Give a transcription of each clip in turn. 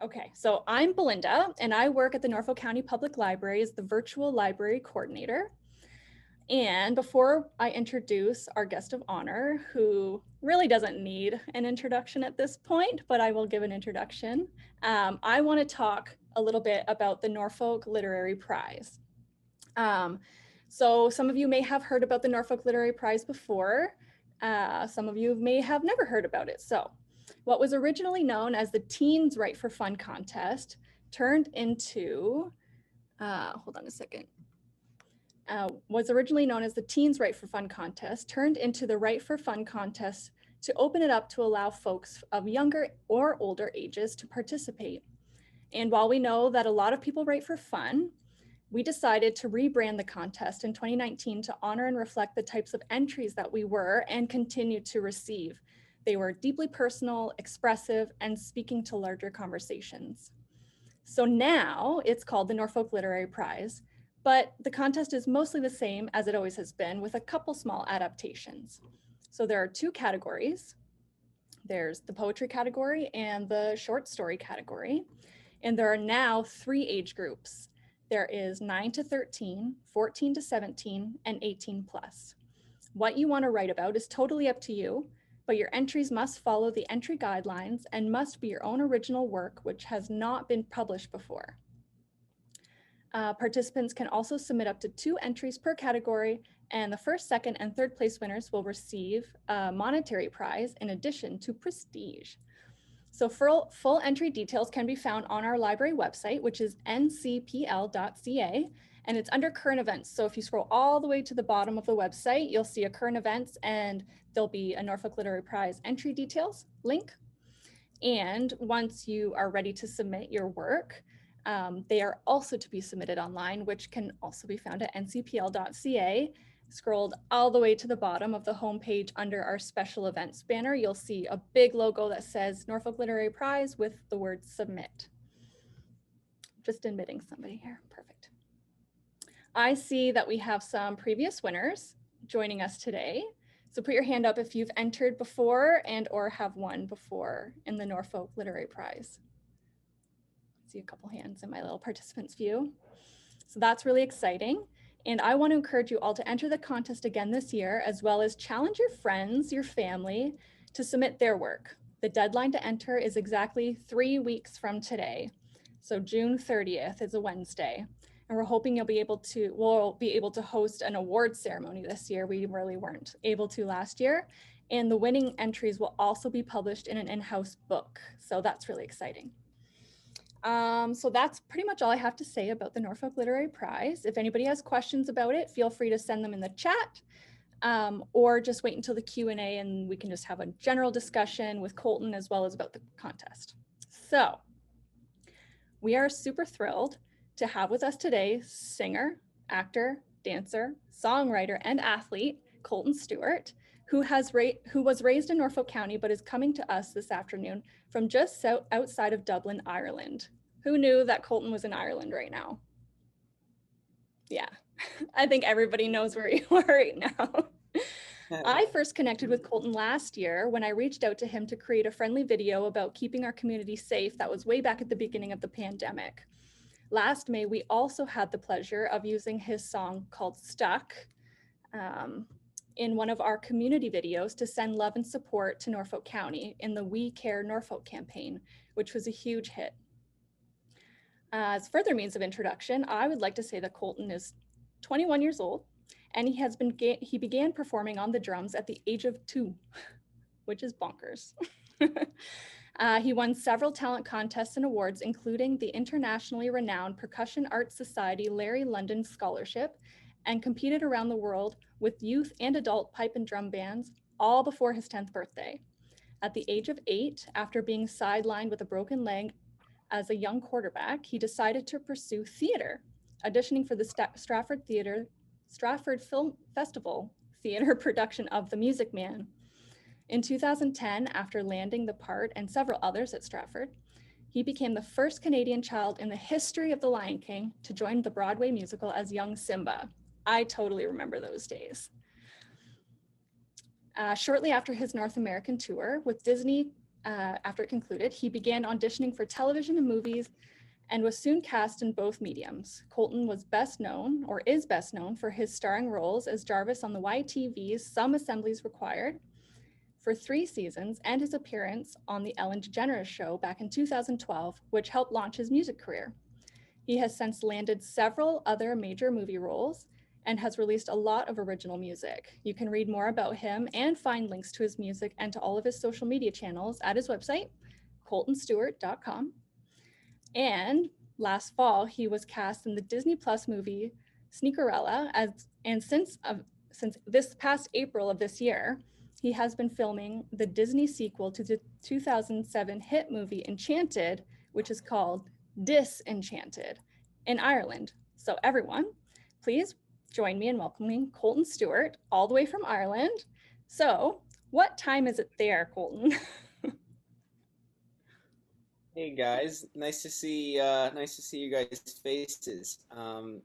Okay, so I'm Belinda, and I work at the Norfolk County Public Library as the virtual library coordinator. And before I introduce our guest of honor, who really doesn't need an introduction at this point, but I will give an introduction, I want to talk a little bit about the Norfolk Literary Prize. So some of you may have heard about the Norfolk Literary Prize before. Some of you may have never heard about it. So what was originally known as the Teens Write for Fun contest turned into, hold on a second. Was originally known as the Teens Write for Fun contest turned into the Write for Fun contest to open it up to allow folks of younger or older ages to participate. And while we know that a lot of people write for fun, we decided to rebrand the contest in 2019 to honor and reflect the types of entries that we were and continue to receive. They were deeply personal, expressive, and speaking to larger conversations. So now it's called the Norfolk Literary Prize, but the contest is mostly the same as it always has been, with a couple small adaptations. So there are two categories. There's the poetry category and the short story category. And there are now 3 age groups. There is 9 to 13, 14 to 17, and 18 plus. What you want to write about is totally up to you, but your entries must follow the entry guidelines and must be your own original work, which has not been published before. Participants can also submit up to 2 entries per category, and the first, second, and third place winners will receive a monetary prize in addition to prestige. So full entry details can be found on our library website, which is ncpl.ca, and it's under current events. So if you scroll all the way to the bottom of the website, you'll see a current events, and there'll be a Norfolk Literary Prize entry details link. And once you are ready to submit your work, they are also to be submitted online, which can also be found at ncpl.ca. Scrolled all the way to the bottom of the homepage under our special events banner, you'll see a big logo that says Norfolk Literary Prize with the word submit. Just admitting somebody here, perfect. I see that we have some previous winners joining us today. So put your hand up if you've entered before and or have won before in the Norfolk Literary Prize. I see a couple hands in my little participants view. So that's really exciting. And I want to encourage you all to enter the contest again this year, as well as challenge your friends, your family, to submit their work. The deadline to enter is exactly 3 weeks from today. So June 30th is a Wednesday. And we're hoping we'll be able to host an award ceremony this year. We really weren't able to last year. And the winning entries will also be published in an in-house book. So that's really exciting. So that's pretty much all I have to say about the Norfolk Literary Prize. If anybody has questions about it, feel free to send them in the chat, or just wait until the Q&A and we can just have a general discussion with Kolton as well as about the contest. So we are super thrilled to have with us today singer, actor, dancer, songwriter, and athlete Kolton Stewart, who was raised in Norfolk County but is coming to us this afternoon from just outside of Dublin, Ireland. Who knew that Kolton was in Ireland right now? Yeah, I think everybody knows where you are right now. I first connected with Kolton last year when I reached out to him to create a friendly video about keeping our community safe. That was way back at the beginning of the pandemic. Last May, we also had the pleasure of using his song called Stuck in one of our community videos to send love and support to Norfolk County in the We Care Norfolk campaign, which was a huge hit. As further means of introduction, I would like to say that Kolton is 21 years old, and he began performing on the drums at the age of 2, which is bonkers. He won several talent contests and awards, including the internationally renowned Percussion Arts Society Larry London Scholarship, and competed around the world with youth and adult pipe and drum bands, all before his 10th birthday. At the age of 8, after being sidelined with a broken leg as a young quarterback, he decided to pursue theater, auditioning for the Stratford Film Festival theater production of The Music Man. In 2010, after landing the part and several others at Stratford, he became the first Canadian child in the history of The Lion King to join the Broadway musical as young Simba. I totally remember those days. Shortly after his North American tour with Disney after it concluded, he began auditioning for television and movies and was soon cast in both mediums. Kolton was best known, or is best known, for his starring roles as Jarvis on the YTV's Some Assemblies Required for 3 seasons and his appearance on The Ellen DeGeneres Show back in 2012, which helped launch his music career. He has since landed several other major movie roles and has released a lot of original music. You can read more about him and find links to his music and to all of his social media channels at his website, koltonstewart.com. And last fall, he was cast in the Disney Plus movie Sneakerella, and since this past April of this year, he has been filming the Disney sequel to the 2007 hit movie Enchanted, which is called Disenchanted, in Ireland. So everyone, please join me in welcoming Kolton Stewart, all the way from Ireland. So what time is it there, Kolton? Hey guys, nice to see you guys' faces.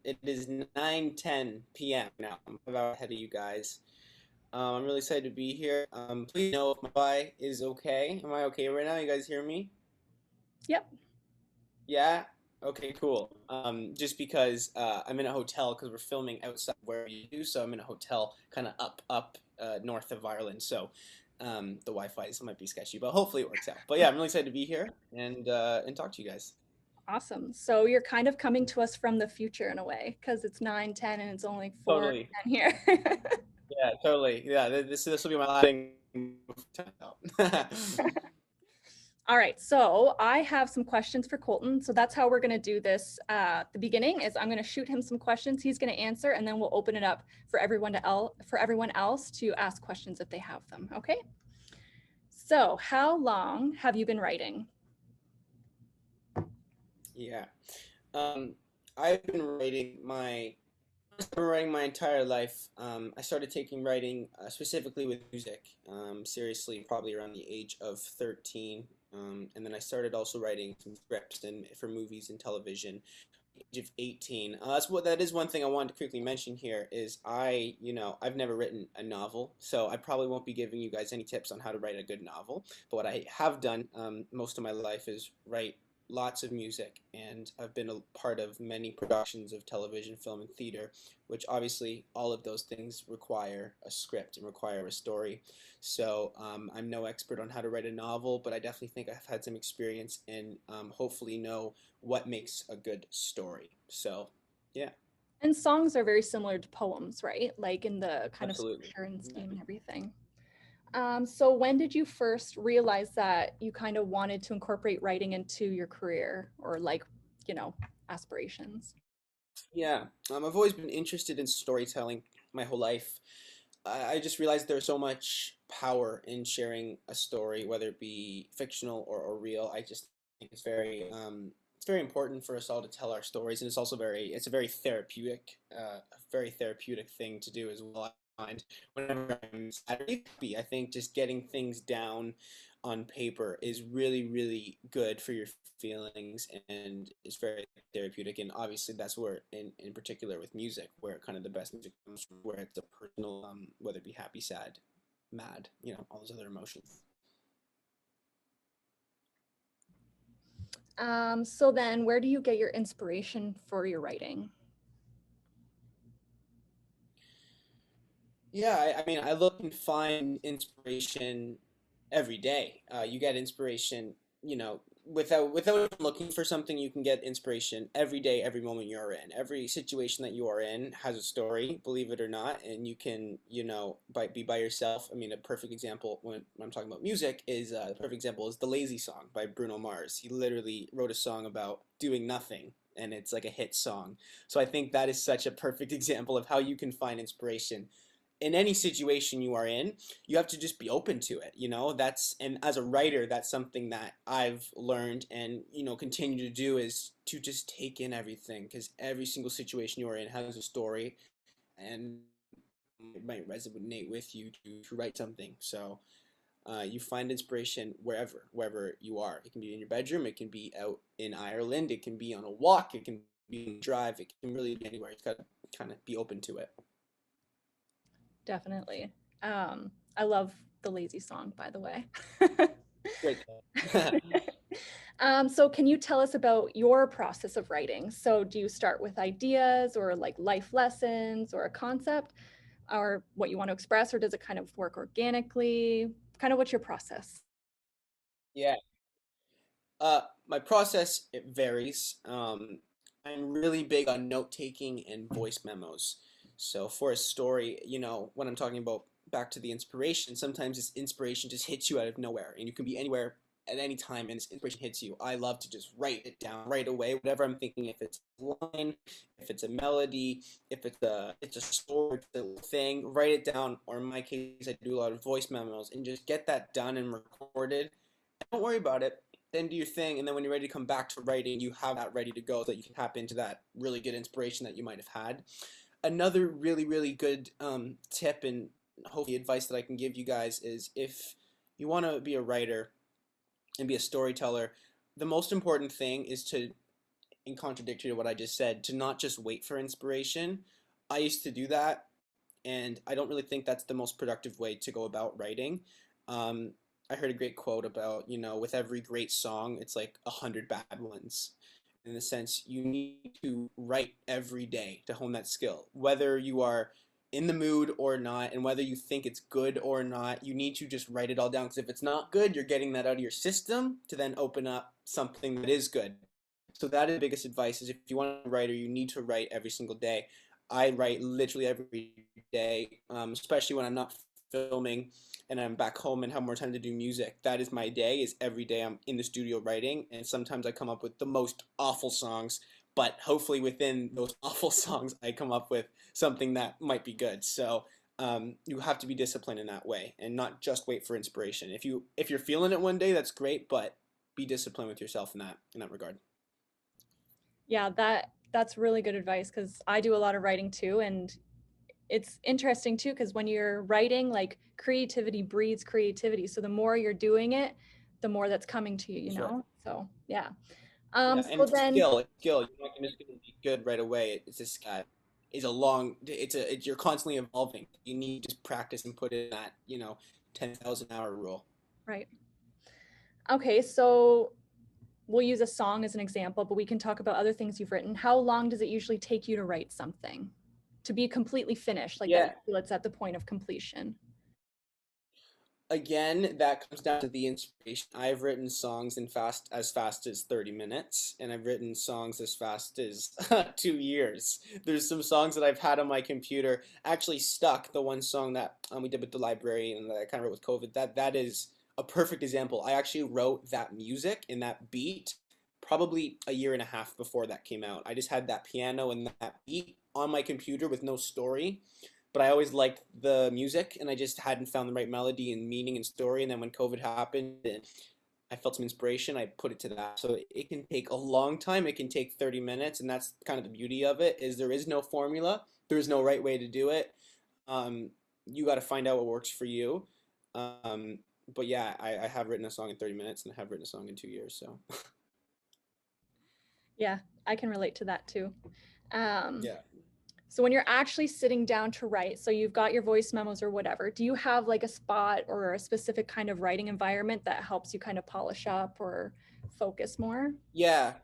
It is 9:10 p.m. now. I'm about ahead of you guys. I'm really excited to be here. Please know if my Wi-Fi is okay. Am I okay right now? You guys hear me? Yep. Yeah? Okay, cool. Just because I'm in a hotel because we're filming outside where you do, so I'm in a hotel kind of up north of Ireland. So the Wi-Fi might be sketchy, but hopefully it works out. But yeah, I'm really excited to be here and talk to you guys. Awesome. So you're kind of coming to us from the future in a way, because it's 9:10 and it's only 4:10 Totally. here. Yeah, totally. Yeah, this will be my last thing. All right, so I have some questions for Kolton. So that's how we're going to do this. The beginning is I'm going to shoot him some questions. He's going to answer, and then we'll open it up for everyone else to ask questions if they have them. Okay. So how long have you been writing? Yeah. Um, I've been writing my entire life. I started taking writing specifically with music, seriously, probably around the age of 13. And then I started also writing some scripts and for movies and television, age of 18. That is one thing I wanted to quickly mention here is I've never written a novel, so I probably won't be giving you guys any tips on how to write a good novel. But what I have done most of my life is write lots of music, and I've been a part of many productions of television, film, and theater, which obviously all of those things require a script and require a story. So I'm no expert on how to write a novel, but I definitely think I've had some experience and hopefully know what makes a good story. So, yeah, And songs are very similar to poems, right? Like in the kind of absolutely. structure and Yeah. scheme and everything. So when did you first realize that you kind of wanted to incorporate writing into your career or like, you know, aspirations? Yeah, I've always been interested in storytelling my whole life. I just realized there's so much power in sharing a story, whether it be fictional or real. I just think it's very important for us all to tell our stories, and it's a very therapeutic thing to do as well. I find whenever I'm sad or happy, I think just getting things down on paper is really, really good for your feelings and it's very therapeutic. And obviously, that's where, in particular with music, where kind of the best music comes from, where it's a personal, whether it be happy, sad, mad, all those other emotions. So then where do you get your inspiration for your writing? Yeah, I mean, I look and find inspiration every day. You get inspiration, without looking for something, you can get inspiration every day, every moment you're in. Every situation that you are in has a story, believe it or not, and you can, be by yourself. I mean, a perfect example when I'm talking about music is the perfect example is the Lazy Song by Bruno Mars. He literally wrote a song about doing nothing. And it's like a hit song. So I think that is such a perfect example of how you can find inspiration in any situation you are in. You have to just be open to it, and as a writer, that's something that I've learned and continue to do, is to just take in everything, because every single situation you are in has a story, and it might resonate with you to write something. So you find inspiration wherever you are. It can be in your bedroom, it can be out in Ireland, it can be on a walk, it can be on a drive, it can really be anywhere. You got to kind of be open to it. Definitely. I love the Lazy Song, by the way. Great. So can you tell us about your process of writing? So do you start with ideas or like life lessons or a concept or what you want to express, or does it kind of work organically? Kind of what's your process? Yeah. My process, it varies. I'm really big on note taking and voice memos. So for a story, when I'm talking about back to the inspiration, sometimes this inspiration just hits you out of nowhere, and you can be anywhere at any time, and this inspiration hits you. I love to just write it down right away, whatever I'm thinking. If it's a line, if it's a melody, if it's a story, it's a thing, write it down. Or in my case, I do a lot of voice memos and just get that done and recorded. Don't worry about it, then do your thing, and then when you're ready to come back to writing, you have that ready to go so that you can tap into that really good inspiration that you might have had. Another really, really good tip and hopefully advice that I can give you guys is if you want to be a writer and be a storyteller, the most important thing is to, in contradictory to what I just said, to not just wait for inspiration. I used to do that, and I don't really think that's the most productive way to go about writing. Um, I heard a great quote about, with every great song, it's like 100 bad ones. In the sense, you need to write every day to hone that skill, whether you are in the mood or not, and whether you think it's good or not. You need to just write it all down because if it's not good, you're getting that out of your system to then open up something that is good. So that is the biggest advice: is if you want to write, or you need to write every single day. I write literally every day, especially when I'm not filming and I'm back home and have more time to do music. That is my day. Is every day I'm in the studio writing, and sometimes I come up with the most awful songs, but hopefully within those awful songs, I come up with something that might be good. So you have to be disciplined in that way, and not just wait for inspiration. If you're feeling it one day, that's great, but be disciplined with yourself in that regard. Yeah, that's really good advice because I do a lot of writing too, and it's interesting too because when you're writing, like creativity breeds creativity. So the more you're doing it, the more that's coming to you, you That's right. know? So yeah. Yeah, and So it's a then, skill. It's a skill. You're not just going to be good right away. It's this is a long. You're constantly evolving. You need to just practice and put in that 10,000 hour rule. right. Okay, so we'll use a song as an example, but we can talk about other things you've written. How long does it usually take you to write something? To be completely finished, like that you Yeah. feel it's at the point of completion? Again, that comes down to the inspiration. I've written songs in fast as 30 minutes, and I've written songs as fast as 2 years. There's some songs that I've had on my computer actually stuck. The one song that we did with the library and that I kind of wrote with COVID, that is a perfect example. I actually wrote that music and that beat probably a year and a half before that came out. I just had that piano and that beat on my computer with no story, but I always liked the music, and I just hadn't found the right melody and meaning and story. And then when COVID happened and I felt some inspiration, I put it to that. So it can take a long time. It can take 30 minutes, and that's kind of the beauty of it, is there is no formula. There is no right way to do it. Um, you got to find out what works for you. Um, but yeah, I have written a song in 30 minutes and I have written a song in 2 years. So Yeah, I can relate to that too. Um, yeah. so when you're actually sitting down to write, so you've got your voice memos or whatever, do you have like a spot or a specific kind of writing environment that helps you kind of polish up or focus more? Yeah,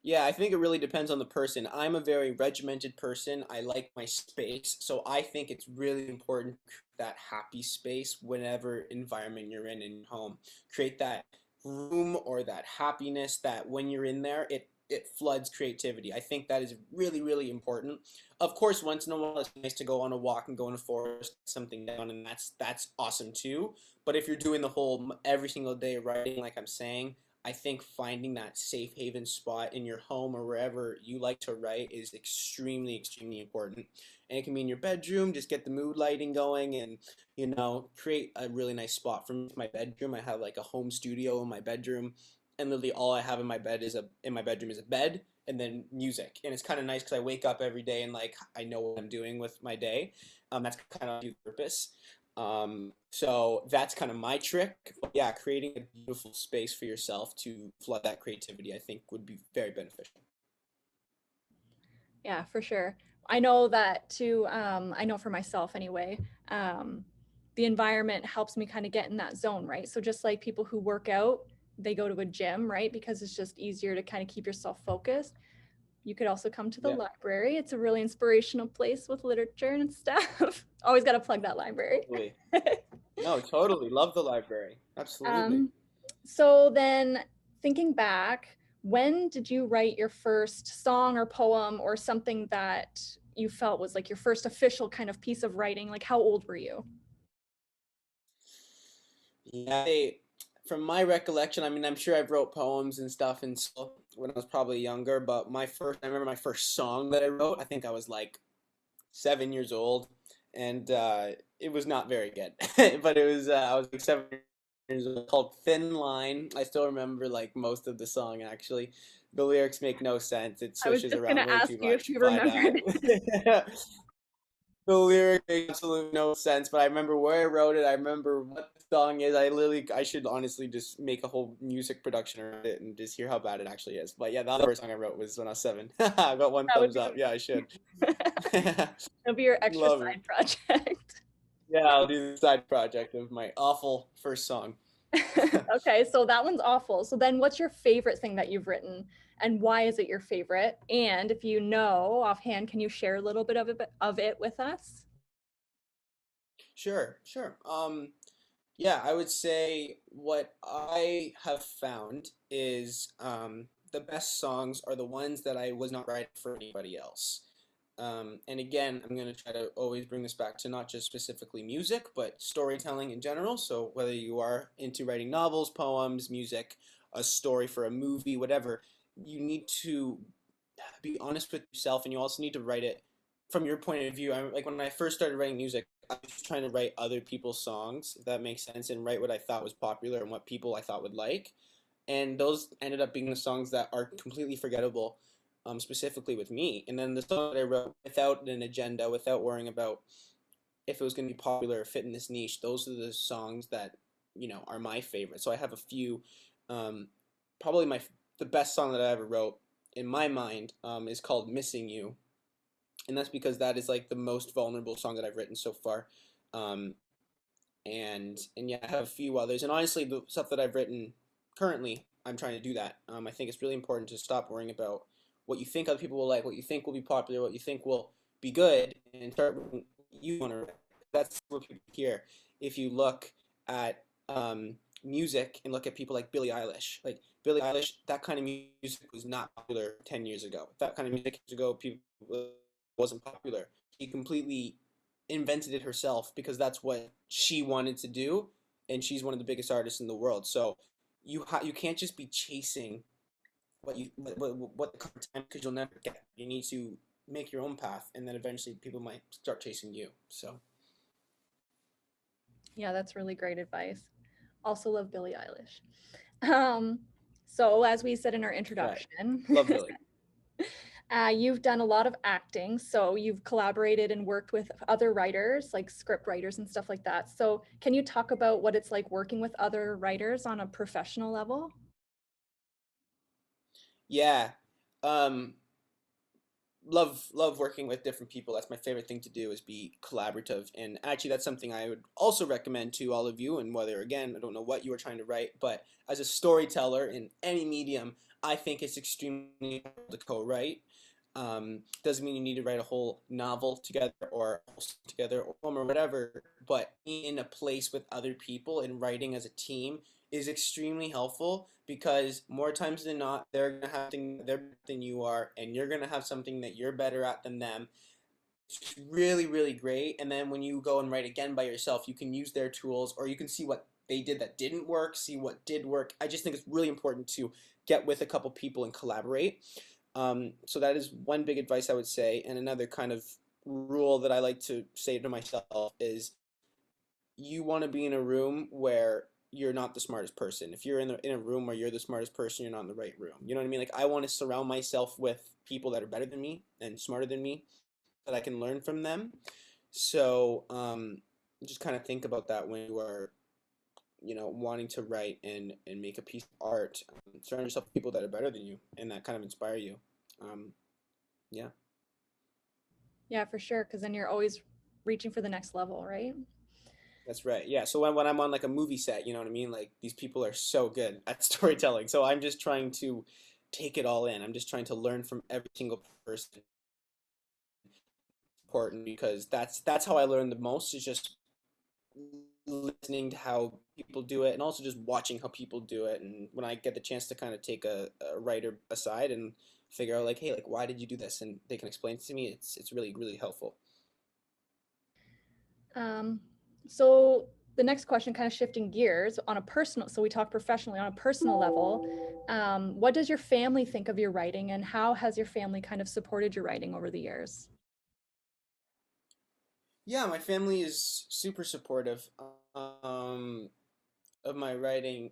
Yeah, I think it really depends on the person. I'm a very regimented person. I like my space, so I think it's really important to create that happy space whenever environment you're in your home. Create that room or that happiness that when you're in there, it floods creativity. I think that is really, really important. Of course, once in a while it's nice to go on a walk and go in a forest, something down, and that's awesome too. But if you're doing the whole every single day writing, like I'm saying, I think finding that safe haven spot in your home or wherever you like to write is extremely, extremely important. And it can be in your bedroom, just get the mood lighting going and, create a really nice spot. For me, my bedroom, I have like a home studio in my bedroom. And literally all I have in my bedroom is a bed and then music. And it's kind of nice because I wake up every day and like I know what I'm doing with my day. That's kind of the purpose. So that's kind of my trick. But yeah, creating a beautiful space for yourself to flood that creativity, I think would be very beneficial. Yeah, for sure. I know that too. I know for myself anyway. Um, the environment helps me kind of get in that zone, right? So just like people who work out, they go to a gym, right? Because it's just easier to kind of keep yourself focused. You could also come to the Yeah, library. It's a really inspirational place with literature and stuff. Always got to plug that library. totally. No, totally. Love the library. Absolutely. um, so then thinking back, when did you write your first song or poem or something that you felt was like your first official kind of piece of writing? Like how old were you? Yeah, from my recollection, I mean, I'm sure I've wrote poems and stuff and so when I was probably younger, but I remember my first song that I wrote. I think I was like 7 years old, and it was not very good, but it was I was like 7 years old. Called "Thin Line." I still remember like most of the song actually. The lyrics make no sense. It I was switches just going around to way ask too you if much, you but remembered. the lyric makes absolutely no sense, but I remember where I wrote it. I remember what the song is. I should honestly just make a whole music production around it and just hear how bad it actually is. But yeah, the first song I wrote was when I was 7. I got one That would thumbs be up. Yeah, I should. It'll be your extra Love it. side project. Yeah, I'll do the side project of my awful first song. Okay, so that one's awful. So then what's your favorite thing that you've written and why is it your favorite? And if you know offhand, can you share a little bit of it with us? Sure, sure. Yeah, I would say what I have found is the best songs are the ones that I was not writing for anybody else. And again, I'm going to try to always bring this back to not just specifically music, but storytelling in general. So whether you are into writing novels, poems, music, a story for a movie, whatever, you need to be honest with yourself, and you also need to write it from your point of view. Like when I first started writing music, I was just trying to write other people's songs, if that makes sense, and write what I thought was popular and what people I thought would like. And those ended up being the songs that are completely forgettable, specifically with me. And then the song that I wrote without an agenda, without worrying about if it was going to be popular or fit in this niche, those are the songs that are my favorite. So I have a few. Um, probably the best song that I ever wrote in my mind is called "Missing You," and that's because that is like the most vulnerable song that I've written so far. Um, and yeah, I have a few others, and honestly, the stuff that I've written currently, I'm trying to do that. I think it's really important to stop worrying about what you think other people will like, what you think will be popular, what you think will be good, and start writing what you want to write. That's what people hear. If you look at music and look at people like Billie Eilish, that kind of music was not popular 10 years ago. That kind of music years ago, people wasn't popular. She completely invented it herself because that's what she wanted to do, and she's one of the biggest artists in the world. So you can't just be chasing what the current time, because you'll never get. You need to make your own path, and then eventually people might start chasing you. So Yeah, that's really great advice. Also love Billie Eilish. So as we said in our right, introduction, love Billy. you've done a lot of acting, so you've collaborated and worked with other writers, like script writers and stuff like that. So can you talk about what it's like working with other writers on a professional level? Yeah. Um, love working with different people. That's my favorite thing to do, is be collaborative. And actually that's something I would also recommend to all of you. And whether, again, I don't know what you were trying to write, but as a storyteller in any medium, I think it's extremely hard to co-write. Doesn't mean you need to write a whole novel together or a whole song together or poem or whatever, but in a place with other people and writing as a team is extremely helpful, because more times than not, they're gonna have something that they're better than you are, and you're gonna have something that you're better at than them. It's really, really great. And then when you go and write again by yourself, you can use their tools, or you can see what they did that didn't work, see what did work. I just think it's really important to get with a couple people and collaborate. So that is one big advice I would say. And another kind of rule that I like to say to myself is, you want to be in a room where you're not the smartest person. If you're in a room where you're the smartest person, you're not in the right room. You know what I mean? Like, I want to surround myself with people that are better than me and smarter than me, that I can learn from them. So just kind of think about that when you are, wanting to write and make a piece of art. Surround yourself with people that are better than you and that kind of inspire you. Um, yeah. Yeah, for sure, because then you're always reaching for the next level, right? That's right. Yeah. So when I'm on like a movie set, you know what I mean? Like these people are so good at storytelling. So I'm just trying to take it all in. I'm just trying to learn from every single person. Important because that's how I learn the most is just listening to how people do it and also just watching how people do it. And when I get the chance to kind of take a writer aside and figure out like, hey, like why did you do this? And they can explain it to me, it's really, really helpful. Um, so the next question, kind of shifting gears on a personal, so we talk professionally on a personal level. What does your family think of your writing, and how has your family kind of supported your writing over the years? Yeah, my family is super supportive um, of my writing.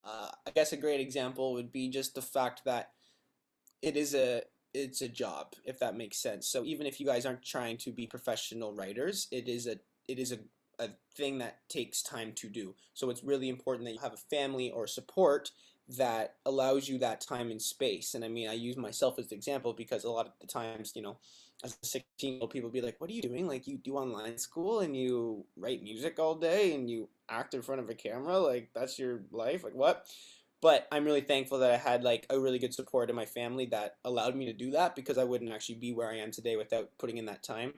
I guess a great example would be just the fact that it is it's a job, if that makes sense. So even if you guys aren't trying to be professional writers, it is a thing that takes time to do. So it's really important that you have a family or support that allows you that time and space. And I mean, I use myself as the example because a lot of the times, as a 16-year-old, people be like, "What are you doing? Like you do online school and you write music all day and you act in front of a camera? Like that's your life? Like what?" But I'm really thankful that I had like a really good support in my family that allowed me to do that because I wouldn't actually be where I am today without putting in that time.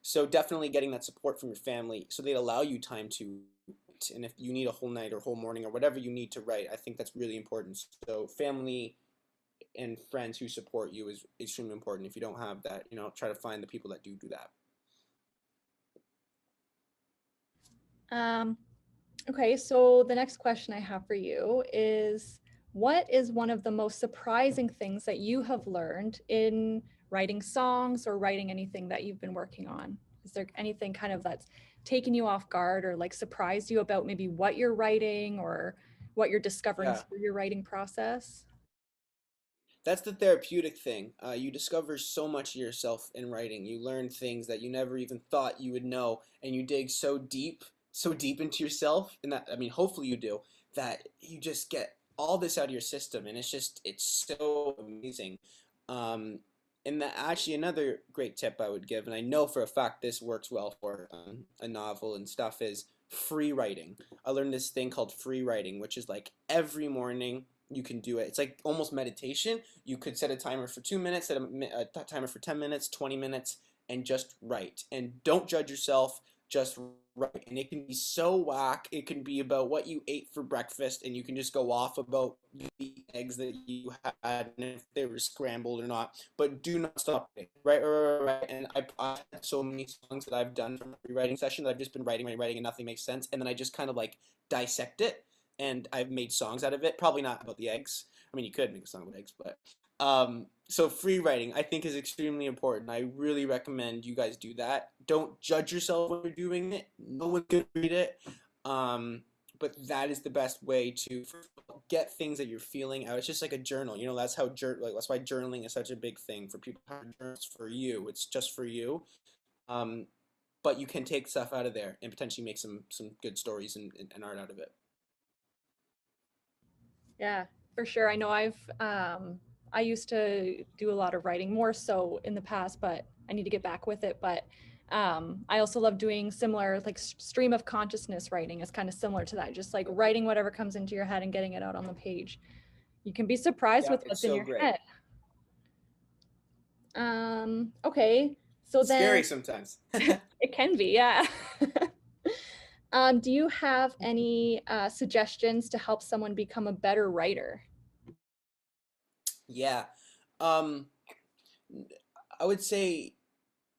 So definitely getting that support from your family so they allow you time to write. And if you need a whole night or whole morning or whatever you need to write, I think that's really important. So family and friends who support you is extremely important. If you don't have that, try to find the people that do that. Um, okay, so the next question I have for you is, what is one of the most surprising things that you have learned in writing songs or writing anything that you've been working on? Is there anything kind of that's taken you off guard or like surprised you about maybe what you're writing or what you're discovering Yeah. through your writing process? That's the therapeutic thing. You discover so much of yourself in writing. You learn things that you never even thought you would know, and you dig so deep into yourself. And that, I mean, hopefully you do, that you just get all this out of your system, and it's so amazing. Um, and that actually another great tip I would give, and I know for a fact this works well for a novel and stuff, is free writing. I learned this thing called free writing, which is like every morning you can do it. It's like almost meditation. You could set a timer for 2 minutes, set a timer for 10 minutes, 20 minutes, and just write. And don't judge yourself, just write. And it can be so whack. It can be about what you ate for breakfast, and you can just go off about the eggs that you had and if they were scrambled or not. But do not stop it. Right. And I've had so many songs that I've done from a rewriting session that I've just been writing, and nothing makes sense. And then I just kind of like dissect it and I've made songs out of it. Probably not about the eggs. I mean, you could make a song about eggs, but so free writing I think is extremely important. I really recommend you guys do that. Don't judge yourself when you're doing it. No one's gonna read it. Um, but that is the best way to get things that you're feeling out. It's just like a journal. That's how that's why journaling is such a big thing for people. It's for you. It's just for you. Um, but you can take stuff out of there and potentially make some good stories and art out of it. Yeah, for sure. I know I used to do a lot of writing more so in the past, but I need to get back with it. But I also love doing similar like stream of consciousness writing is kind of similar to that, just like writing whatever comes into your head and getting it out on the page. You can be surprised Yeah, with it's what's in so your great. head. Okay, so then Scary sometimes. it can be, yeah. Do you have any suggestions to help someone become a better writer? Yeah. Um, I would say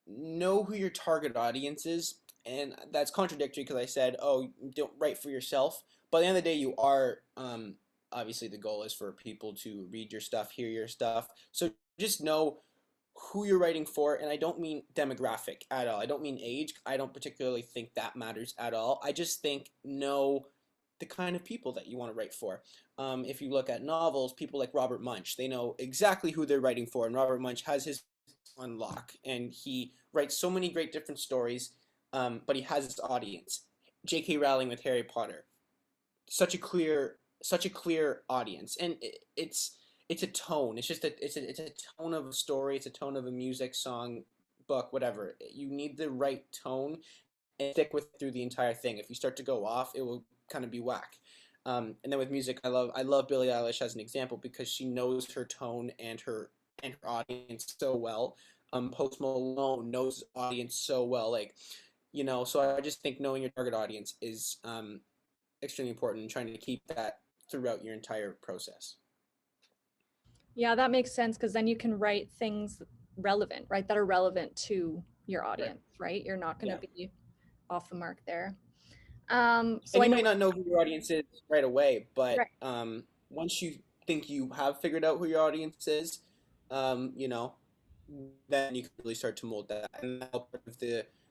know who your target audience is, and that's contradictory because I said, oh, don't write for yourself. But at the end of the day, you are obviously the goal is for people to read your stuff, hear your stuff. So just know who you're writing for, and I don't mean demographic at all. I don't mean age. I don't particularly think that matters at all. I just think know the kind of people that you want to write for. If you look at novels, people like Robert Munch, they know exactly who they're writing for, and Robert Munch has his on lock, and he writes so many great different stories. But he has his audience. J.K. Rowling with Harry Potter, such a clear audience, and it's a tone. It's a tone of a story. It's a tone of a music song, book, whatever. You need the right tone and stick with through the entire thing. If you start to go off, it will kind of be whack. And then with music, I love Billie Eilish as an example because she knows her tone and her audience so well. Post Malone knows his audience so well, like, so I just think knowing your target audience is extremely important and trying to keep that throughout your entire process. Yeah, that makes sense because then you can write things relevant, right? That are relevant to your Right. audience, right? You're not going Yeah. to be off the mark there. So And I you know, may not know who your audience is right away, but right. once you think you have figured out who your audience is, um, you know, then you can really start to mold that. And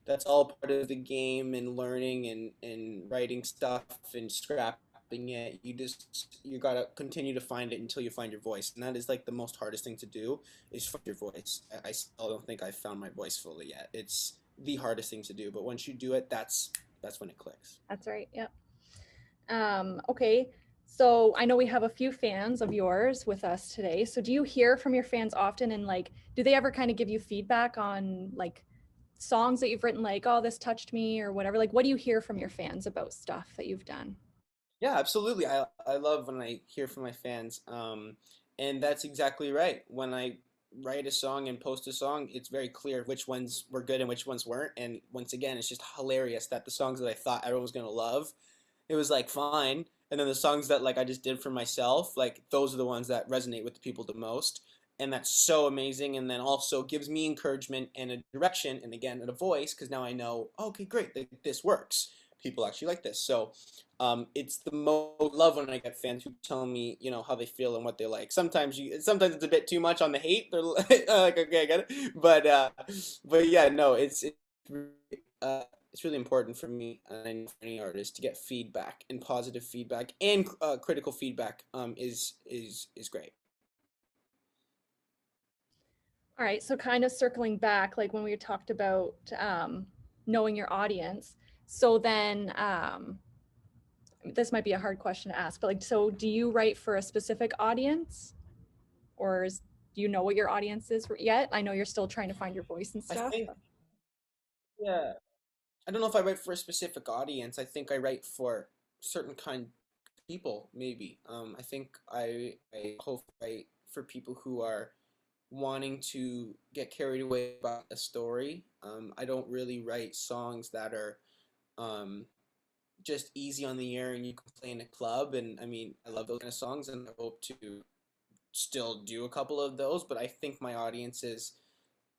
that's all part of the game and learning and writing stuff and scrapping it. You gotta continue to find it until you find your voice, and that is like the most hardest thing to do is find your voice. I still don't think I've found my voice fully yet. It's the hardest thing to do, but once you do it, that's when it clicks. That's right. Yep. Okay. So I know we have a few fans of yours with us today. So do you hear from your fans often, and like, do they ever kind of give you feedback on like songs that you've written, like, oh, this touched me or whatever? Like, what do you hear from your fans about stuff that you've done? Yeah, absolutely. I love when I hear from my fans. And that's exactly right. When I write a song and post a song, it's very clear which ones were good and which ones weren't. And once again, it's just hilarious that the songs that I thought everyone was gonna love, it was like fine. And then the songs that like I just did for myself, like those are the ones that resonate with the people the most. And that's so amazing. And then also gives me encouragement and a direction and again and a voice because now I know, okay, great, this works. People actually like this. So it's the most love when I get fans who tell me, how they feel and what they like. Sometimes it's a bit too much on the hate. They're like, okay, I get it. But yeah, no, it's really important for me and for any artist to get feedback and positive feedback and critical feedback. Is great. All right. So kind of circling back, like when we talked about knowing your audience. So then this might be a hard question to ask, but like, so do you write for a specific audience, or do you know what your audience is yet? I know you're still trying to find your voice and I stuff. think, yeah, I don't know if I write for a specific audience. I think I write for certain kind of people, maybe. I think I hope I write for people who are wanting to get carried away by a story. I don't really write songs that are um, just easy on the air and you can play in a club. And I mean, I love those kind of songs, and I hope to still do a couple of those. But I think my audience is,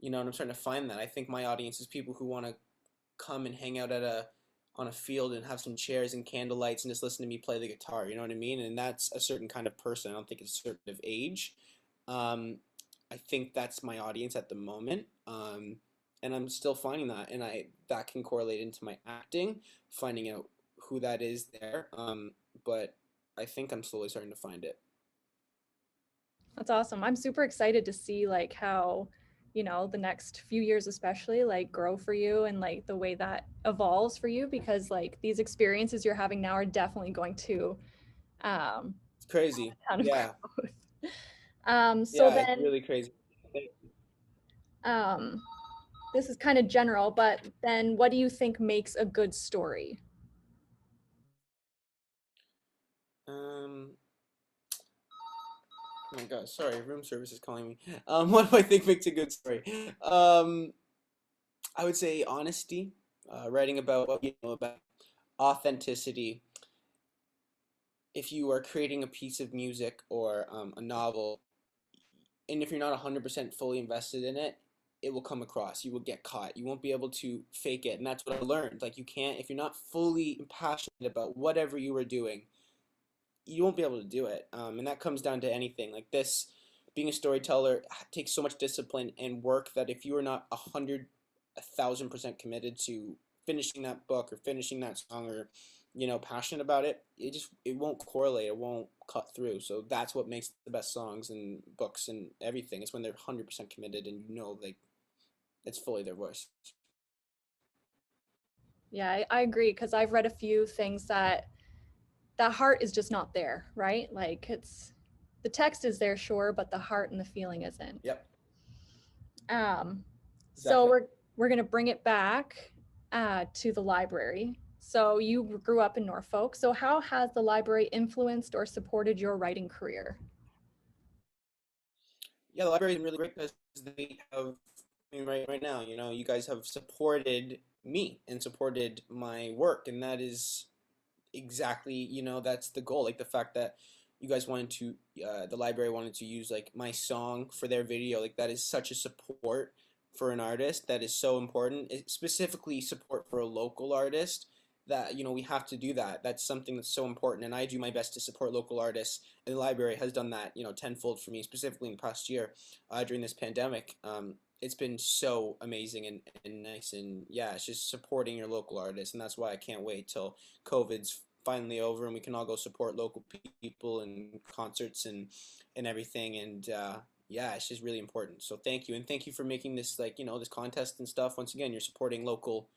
and I'm trying to find that. I think my audience is people who want to come and hang out on a field and have some chairs and candlelights and just listen to me play the guitar. You know what I mean? And that's a certain kind of person. I don't think it's a certain of age. Um, I think that's my audience at the moment. And I'm still finding that, and I that can correlate into my acting, finding out who that is there. But I think I'm slowly starting to find it. That's awesome. I'm super excited to see like how, the next few years especially like grow for you and like the way that evolves for you, because like these experiences you're having now are definitely going to um It's crazy. ton of Yeah, growth. So yeah, it's then really crazy. um this is kind of general, but then what do you think makes a good story? Um, oh my God, sorry, room service is calling me. What do I think makes a good story? Um, I would say honesty, writing about what you know about authenticity. If you are creating a piece of music or a novel, and if you're not 100% fully invested in it, it will come across. You will get caught. You won't be able to fake it. And that's what I learned. Like, you can't, if you're not fully passionate about whatever you are doing, you won't be able to do it. And that comes down to anything. Like this, being a storyteller takes so much discipline and work that if you are not 1,000% committed to finishing that book or finishing that song or passionate about it, it won't correlate. It won't cut through. So that's what makes the best songs and books and everything. It's when they're 100% committed and like it's fully their voice. Yeah, I agree, because I've read a few things that heart is just not there, right? Like it's the text is there, sure, but the heart and the feeling isn't. Yep, Um, so exactly. we're gonna bring it back. to the library. So you grew up in Norfolk. So how has the library influenced or supported your writing career? Yeah, the library is really great because they have, I mean, right now, you guys have supported me and supported my work, and that is exactly, that's the goal. Like the fact that you guys wanted to, the library wanted to use like my song for their video, like that is such a support for an artist. That is so important. Specifically support for a local artist. That we have to do that. That's something that's so important, and I do my best to support local artists. And the library has done that, tenfold for me, specifically in the past year, during this pandemic. It's been so amazing and nice, and yeah, it's just supporting your local artists, and that's why I can't wait till COVID's finally over and we can all go support local people and concerts and everything. And yeah, it's just really important. So thank you, and thank you for making this, like, this contest and stuff. Once again, you're supporting local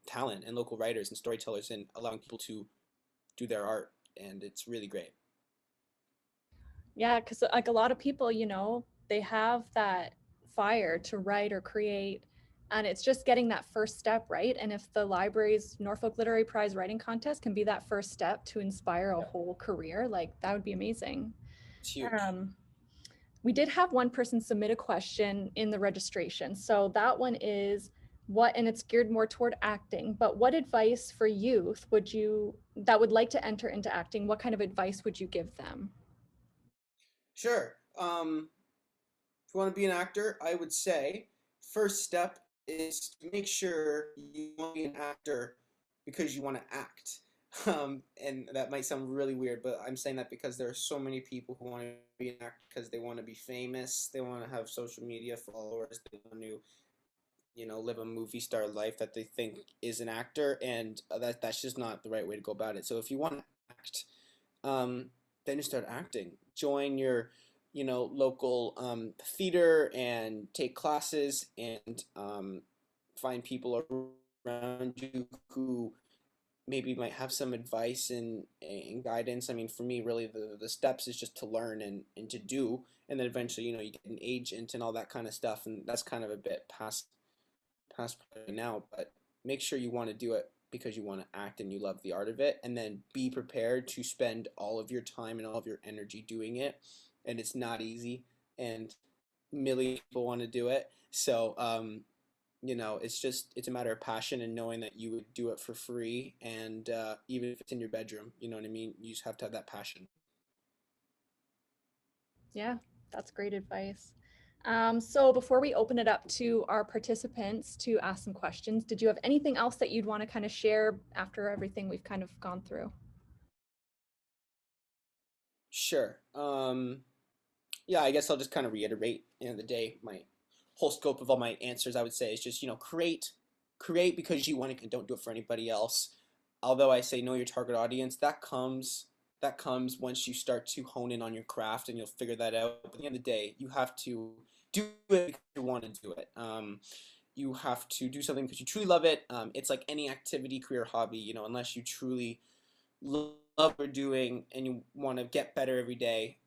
talent and local writers and storytellers and allowing people to do their art, and it's really great. Yeah, because like a lot of people, they have that fire to write or create, and it's just getting that first step, right? And if the library's Norfolk Literary Prize writing contest can be that first step to inspire a whole career, like that would be amazing. It's huge. Um, we did have one person submit a question in the registration. So that one is and it's geared more toward acting, but what advice for youth that would like to enter into acting, what kind of advice would you give them? Sure. If you want to be an actor, I would say first step is to make sure you want to be an actor because you want to act. And that might sound really weird, but I'm saying that because there are so many people who want to be an actor because they want to be famous, they want to have social media followers, they want to, live a movie star life that they think is an actor, and that's just not the right way to go about it. So if you want to act, um, then you start acting. Join your, local theater and take classes and find people around you who maybe might have some advice and guidance. I mean, for me, really, the steps is just to learn and to do, and then eventually, you get an agent and all that kind of stuff, and that's kind of a bit past now, but make sure you want to do it because you want to act and you love the art of it, and then be prepared to spend all of your time and all of your energy doing it. And it's not easy, and millions of people want to do it. So it's a matter of passion and knowing that you would do it for free, and even if it's in your bedroom, you know what I mean. You just have to have that passion. Yeah, that's great advice. So before we open it up to our participants to ask some questions, did you have anything else that you'd want to kind of share after everything we've kind of gone through? Sure. Yeah, I guess I'll just kind of reiterate, the day, my whole scope of all my answers, I would say, is just, create because you want to, and don't do it for anybody else. Although I say know your target audience, that comes once you start to hone in on your craft, and you'll figure that out. But at the end of the day, you have to do it because you want to do it. You have to do something because you truly love it. It's like any activity, career, hobby, unless you truly love what you're doing and you want to get better every day,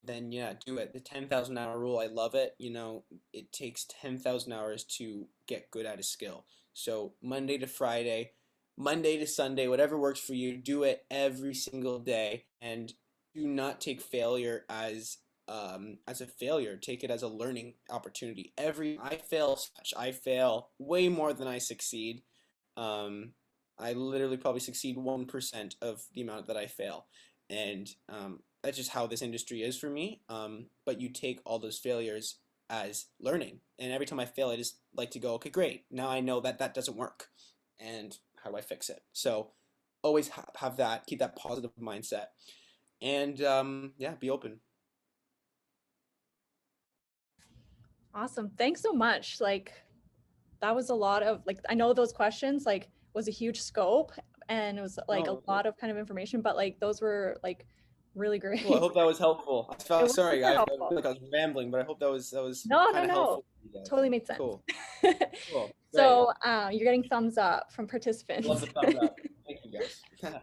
then yeah, do it. The 10,000 hour rule, I love it. It takes 10,000 hours to get good at a skill. So Monday to Friday, Monday to Sunday, whatever works for you, do it every single day, and do not take failure as a failure. Take it as a learning opportunity. I fail way more than I succeed. Um, I literally probably succeed 1% of the amount that I fail, and that's just how this industry is for me. But you take all those failures as learning, and every time I fail, I just like to go, okay, great. Now I know that that doesn't work, and how do I fix it? So always have that, keep that positive mindset, and yeah, be open. Awesome. Thanks so much. Like that was a lot of like I know those questions like was a huge scope and it was like a No, lot of kind of information, but like those were like really cool. I great. hope that was helpful. It felt was sorry, super I feel helpful. like I was rambling, but I hope that was No, no, kind of no. helpful for you guys. Totally made sense. Cool, cool, great. So you're getting thumbs up from Love participants. the thumbs up. Thank you, guys.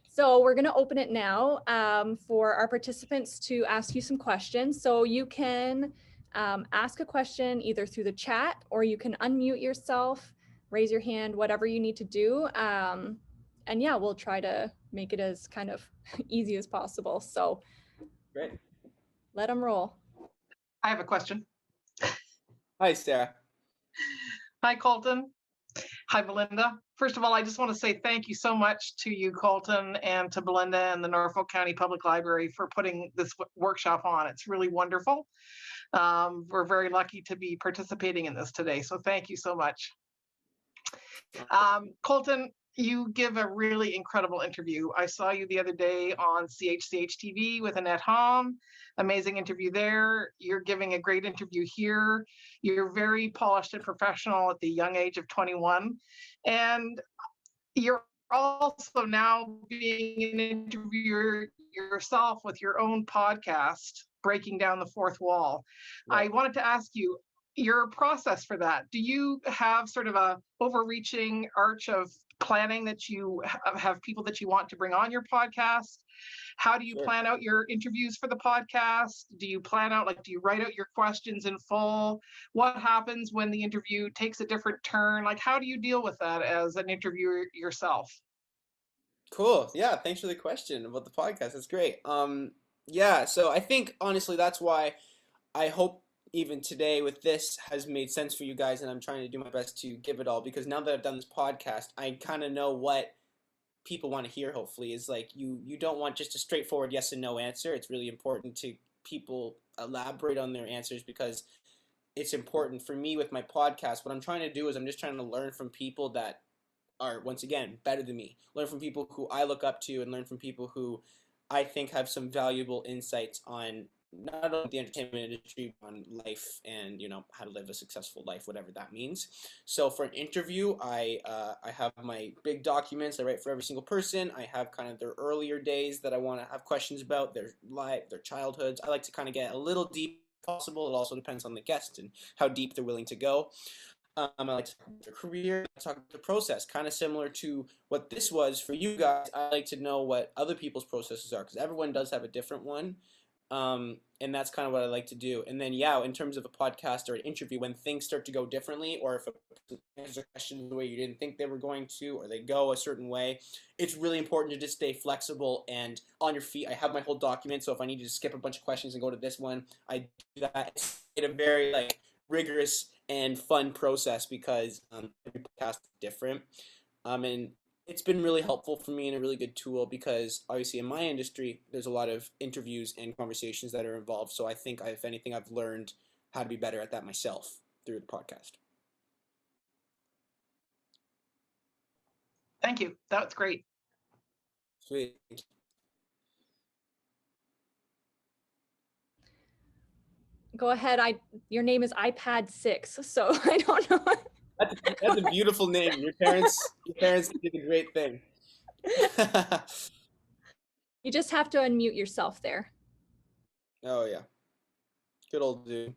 So we're going to open it now for our participants to ask you some questions. So you can ask a question either through the chat or you can unmute yourself raise your hand, whatever you need to do. And yeah, we'll try to make it as kind of easy as possible. So Great. let them roll. I have a question. Hi, Sarah. Hi, Kolton. Hi, Belinda. First of all, I just want to say thank you so much to you, Kolton, and to Belinda and the Norfolk County Public Library for putting this workshop on. It's really wonderful. We're very lucky to be participating in this today, so thank you so much. Kolton, you give a really incredible interview. I saw you the other day on CHCH TV with Annette Hom. Amazing interview there. You're giving a great interview here. You're very polished and professional at the young age of 21. And you're also now being an interviewer yourself with your own podcast, Breaking Down the Fourth Wall. Yeah. I wanted to ask you, your process for that. Do you have sort of a overreaching arch of planning that you have people that you want to bring on your podcast? How do you plan out your interviews for the podcast? Do you plan out, like, do you write out your questions in full? What happens when the interview takes a different turn? Like, how do you deal with that as an interviewer yourself? Cool. Yeah, thanks for the question about the podcast. That's great. Yeah, so I think honestly that's why I hope even today with this has made sense for you guys, and I'm trying to do my best to give it all, because now that I've done this podcast, I kind of know what people want to hear. Hopefully is like you don't want just a straightforward yes and no answer. It's really important to people elaborate on their answers, because it's important for me with my podcast. What I'm trying to do is I'm just trying to learn from people that are, once again, better than me, learn from people who I look up to, and learn from people who I think have some valuable insights on not only the entertainment industry, but on life and, you know, how to live a successful life, whatever that means. So for an interview, I have my big documents I write for every single person. I have kind of their earlier days that I want to have questions about, their life, their childhoods. I like to kind of get a little deep if possible. It also depends on the guest and how deep they're willing to go. I like to talk about their career, I talk about the process, kind of similar to what this was for you guys. I like to know what other people's processes are, because everyone does have a different one. And that's kind of what I like to do. And then, yeah, in terms of a podcast or an interview, when things start to go differently, or if a person answers a question the way you didn't think they were going to, or they go a certain way, it's really important to just stay flexible and on your feet. I have my whole document, so if I need to skip a bunch of questions and go to this one, I do that. It's a very rigorous and fun process, because every podcast is different. And it's been really helpful for me and a really good tool, because obviously in my industry, there's a lot of interviews and conversations that are involved. So I think, if anything, I've learned how to be better at that myself through the podcast. Thank you. That was great. Sweet. Go ahead. Your name is iPad 6, so I don't know. That's a beautiful name. Your parents did a great thing. You just have to unmute yourself there. Oh yeah, good old dude.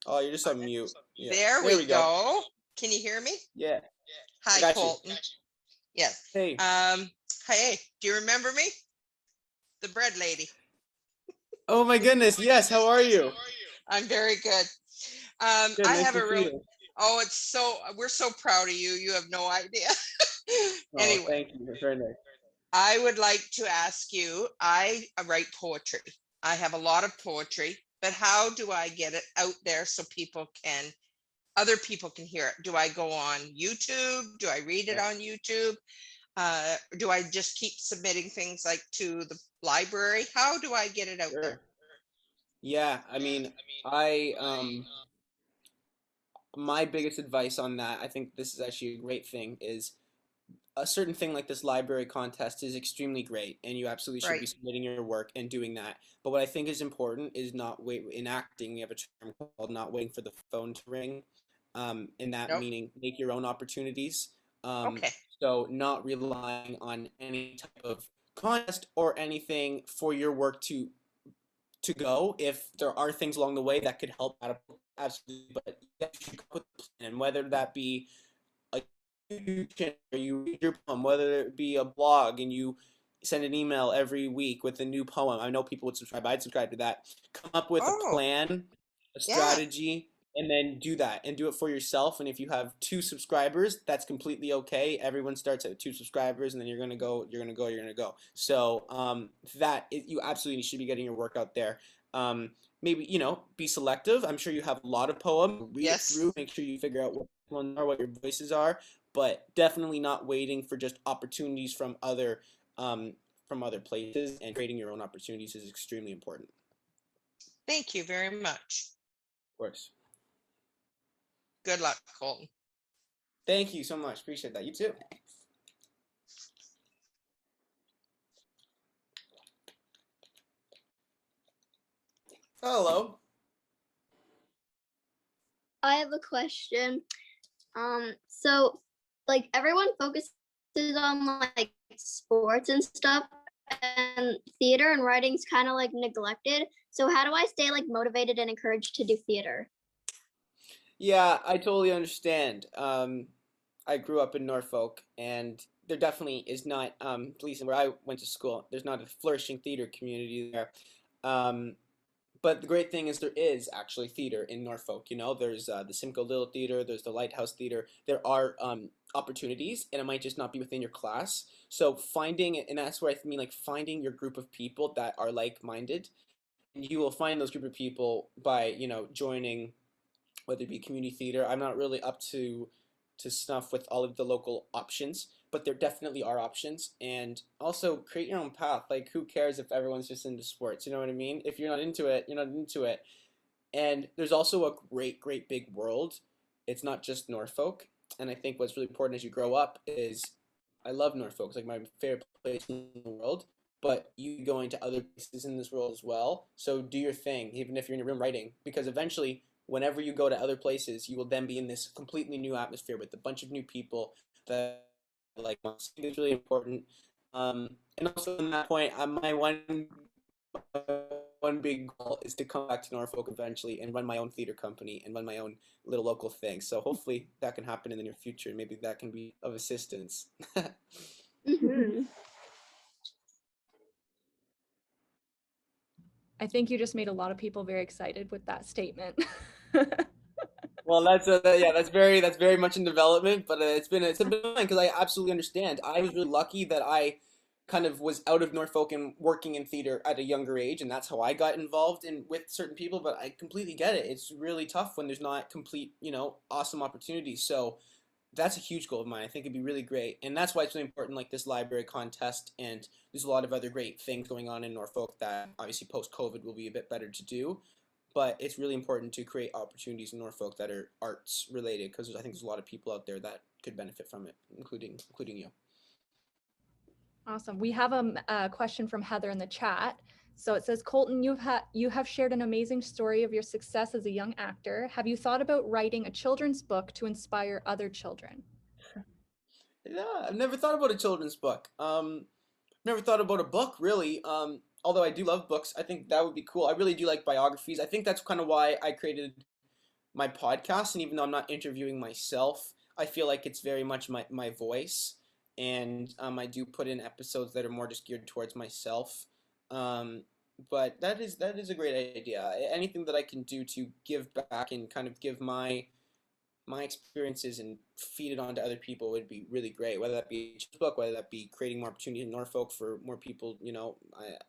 Oh, you're just on mute. Yeah. There we go. Can you hear me? Yeah. Hi, Kolton. Yes. Hey. Hey, do you remember me? The bread lady. Oh my goodness, yes. How are you? I'm very good. Good, I nice have to a real. see you. Oh, we're so proud of you. You have no idea. Oh, Anyway, thank you. That's very nice. I would like to ask you. I write poetry. I have a lot of poetry, but how do I get it out there so other people can hear it? Do I go on YouTube? Do I read it on YouTube? Do I just keep submitting things like to the library? How do I get it out there? Yeah, I mean, my biggest advice on that, I think this is actually a great thing, is a certain thing like this library contest is extremely great, and you absolutely should be submitting your work and doing that. But what I think is important is not wait in acting. We have a term called not waiting for the phone to ring. In that meaning, make your own opportunities. Okay. So not relying on any type of contest or anything for your work to go. If there are things along the way that could help out, absolutely, but you should come with a plan, and whether that be a YouTube channel where you read your poem, whether it be a blog and you send an email every week with a new poem. I know people would subscribe. I'd subscribe to that. Come up with a plan, a strategy, and then do that and do it for yourself. And if you have 2 subscribers, that's completely okay. Everyone starts at 2 subscribers, and then you're gonna go, you're gonna go, you're gonna go. So you absolutely should be getting your work out there. Maybe, be selective. I'm sure you have a lot of poems. Read it Yes. through, make sure you figure out what ones are, what your voices are, but definitely not waiting for just opportunities from other places, and creating your own opportunities is extremely important. Thank you very much. Of course. Good luck, Colton. Thank you so much. Appreciate that. You too. Hello. I have a question. So like everyone focuses on like sports and stuff, and theater and writing's kind of like neglected. So how do I stay like motivated and encouraged to do theater? Yeah, I totally understand. I grew up in Norfolk, and there definitely is not, at least where I went to school, there's not a flourishing theater community there. Um, but the great thing is there is actually theater in Norfolk. There's the Simcoe Little Theater, there's the Lighthouse Theater. There are opportunities, and it might just not be within your class. So finding, and that's where I mean, like finding your group of people that are like-minded, and you will find those group of people by joining, whether it be community theater. I'm not really up to snuff with all of the local options, but there definitely are options. And also create your own path. Like, who cares if everyone's just into sports? You know what I mean? If you're not into it, you're not into it. And there's also a great, great big world. It's not just Norfolk. And I think what's really important as you grow up is, I love Norfolk. It's like my favorite place in the world. But you going to other places in this world as well. So do your thing, even if you're in your room writing, because eventually, whenever you go to other places, you will then be in this completely new atmosphere with a bunch of new people that like. I think it's really important. And also, on that point, my one big goal is to come back to Norfolk eventually and run my own theater company and run my own little local thing. So hopefully that can happen in the near future. Maybe that can be of assistance. Mm-hmm. I think you just made a lot of people very excited with that statement. Well, that's very much in development, but it's been fun because I absolutely understand. I was really lucky that I kind of was out of Norfolk and working in theater at a younger age, and that's how I got involved in with certain people. But I completely get it. It's really tough when there's not complete, awesome opportunities. So that's a huge goal of mine. I think it'd be really great, and that's why it's really important, like this library contest, and there's a lot of other great things going on in Norfolk that obviously post COVID will be a bit better to do. But it's really important to create opportunities in Norfolk that are arts related, because I think there's a lot of people out there that could benefit from it, including you. Awesome. We have a question from Heather in the chat. So it says, Colton, you have shared an amazing story of your success as a young actor. Have you thought about writing a children's book to inspire other children? Yeah, I've never thought about a children's book. Never thought about a book really. Although I do love books, I think that would be cool. I really do like biographies. I think that's kind of why I created my podcast. And even though I'm not interviewing myself, I feel like it's very much my voice. And I do put in episodes that are more just geared towards myself. But that is a great idea. Anything that I can do to give back and kind of give my experiences and feed it on to other people would be really great. Whether that be a book, whether that be creating more opportunity in Norfolk for more people,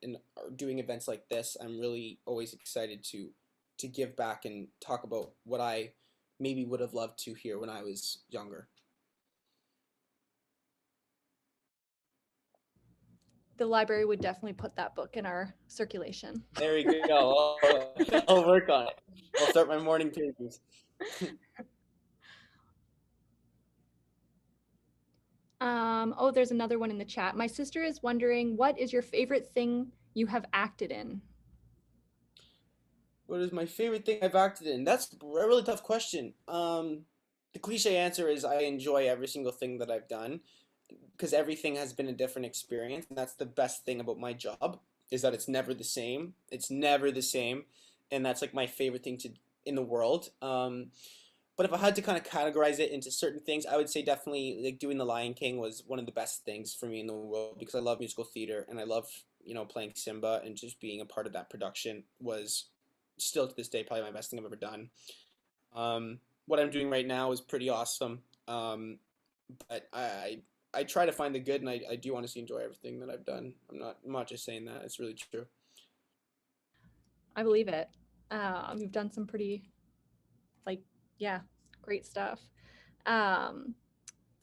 and doing events like this. I'm really always excited to give back and talk about what I maybe would have loved to hear when I was younger. The library would definitely put that book in our circulation. There we go. I'll work on it. I'll start my morning pages. Oh, there's another one in the chat. My sister is wondering, what is your favorite thing you have acted in? What is my favorite thing I've acted in? That's a really tough question. The cliche answer is I enjoy every single thing that I've done, because everything has been a different experience, and that's the best thing about my job, is that it's never the same. It's never the same, and that's like my favorite thing to in the world. But if I had to kind of categorize it into certain things, I would say definitely like doing The Lion King was one of the best things for me in the world, because I love musical theater and I love, playing Simba, and just being a part of that production was still to this day probably my best thing I've ever done. What I'm doing right now is pretty awesome. But I try to find the good, and I do honestly enjoy everything that I've done. I'm not just saying that. It's really true. I believe it. You've done some pretty, like, yeah, great stuff. Um,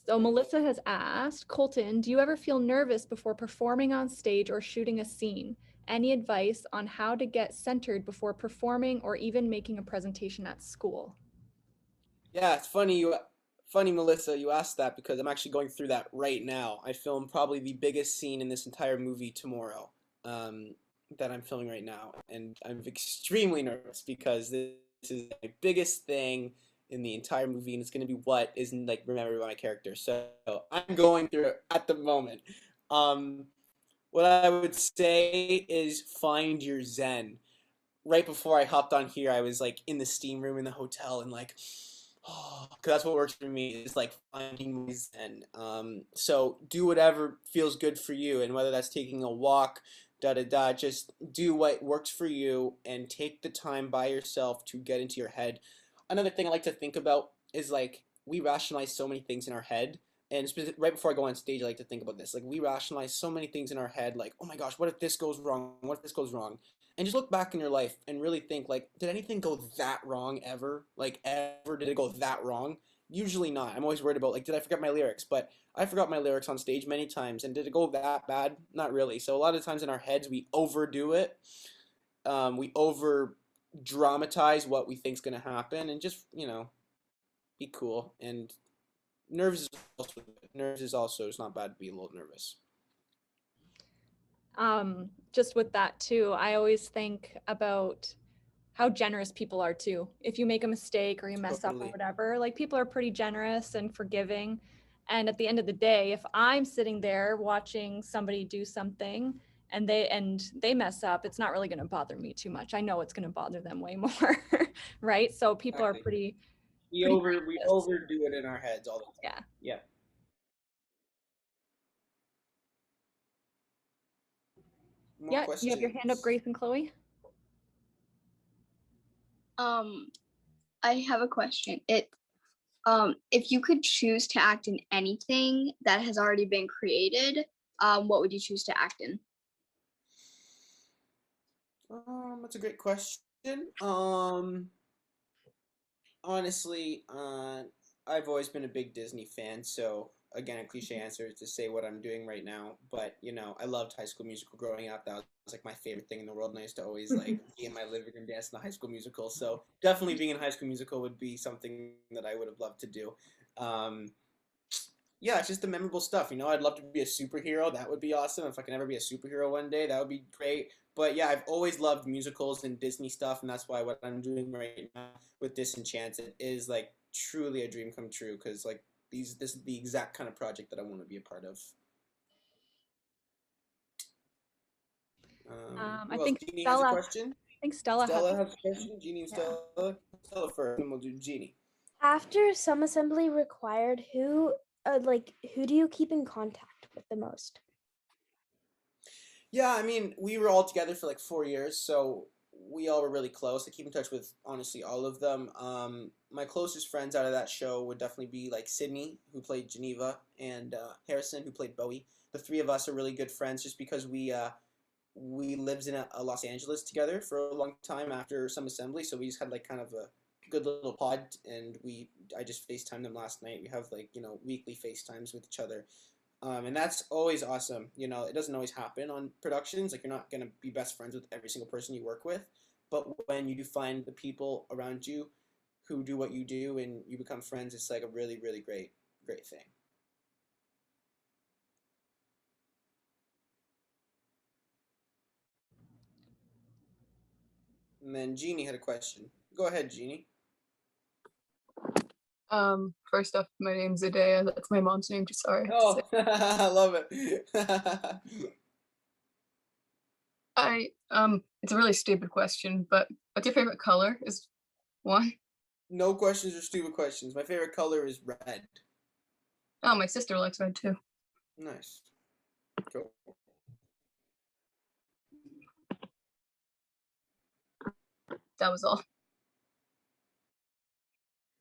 so Melissa has asked, Colton, do you ever feel nervous before performing on stage or shooting a scene? Any advice on how to get centered before performing or even making a presentation at school? Yeah, it's funny, Melissa, you asked that because I'm actually going through that right now. I filmed probably the biggest scene in this entire movie tomorrow, um, that I'm filming right now, and I'm extremely nervous because this is my biggest thing in the entire movie, and it's going to be what isn't like remembered by my character. So I'm going through it at the moment. Um, what I would say is find your zen. Right before I hopped on here, I was like in the steam room in the hotel and like, oh, because that's what works for me is like finding my zen. So do whatever feels good for you, and whether that's taking a walk, da da da, just do what works for you and take the time by yourself to get into your head. Another thing I like to think about is like we rationalize so many things in our head. And right before I go on stage, I like to think about this. Like we rationalize so many things in our head. Like, oh my gosh, what if this goes wrong? What if this goes wrong? And just look back in your life and really think like, did anything go that wrong ever? Like ever did it go that wrong? Usually not. I'm always worried about like, did I forget my lyrics? But I forgot my lyrics on stage many times, and did it go that bad? Not really. So a lot of times in our heads we overdo it. We over dramatize what we think's gonna happen, and just be cool. And nerves is also nerves is also it's not bad to be a little nervous. Just with that too, I always think about how generous people are too. If you make a mistake or you mess up or Totally. whatever, like people are pretty generous and forgiving. And at the end of the day, if I'm sitting there watching somebody do something and they mess up, it's not really going to bother me too much. I know it's going to bother them way more, right? So people are Exactly. pretty We gracious. overdo it in our heads all the time. Yeah. Yeah. More Yeah, you have your hand up, questions. Grace and Chloe. Um, I have a question. If you could choose to act in anything that has already been created, what would you choose to act in? That's a great question. Honestly, I've always been a big Disney fan, so again, a cliche answer is to say what I'm doing right now. But I loved High School Musical growing up. That was like my favorite thing in the world, and I used to always like be in my living room dancing the High School Musical. So definitely being in High School Musical would be something that I would have loved to do. Um, yeah, it's just the memorable stuff. I'd love to be a superhero. That would be awesome. If I can ever be a superhero one day, that would be great. But yeah, I've always loved musicals and Disney stuff, and that's why what I'm doing right now with Disenchanted is like truly a dream come true. Because like this is the exact kind of project that I want to be a part of. I Who else? think Jeannie has a Stella. question. I think Stella has. Stella has a question. Jeannie and Yeah. Stella. Stella first, and we'll do Jeannie. After some assembly required, who do you keep in contact with the most? Yeah, I mean, we were all together for like 4 years, so we all were really close. I keep in touch with honestly all of them. My closest friends out of that show would definitely be like Sydney, who played Geneva, and Harrison, who played Bowie. The three of us are really good friends just because we lived in Los Angeles together for a long time after some assembly, so we just had like kind of a good little pod, and I just FaceTimed them last night. We have like weekly FaceTimes with each other. And that's always awesome. It doesn't always happen on productions. Like, you're not going to be best friends with every single person you work with. But when you do find the people around you who do what you do and you become friends, it's like a really, really great, great thing. And then Jeannie had a question. Go ahead, Jeannie. First off, my name's Adea. That's my mom's name. Just sorry. Oh, I love it. It's a really stupid question, but what's your favorite color? Is one. No questions or stupid questions. My favorite color is red. Oh, my sister likes red too. Nice. Cool. That was all.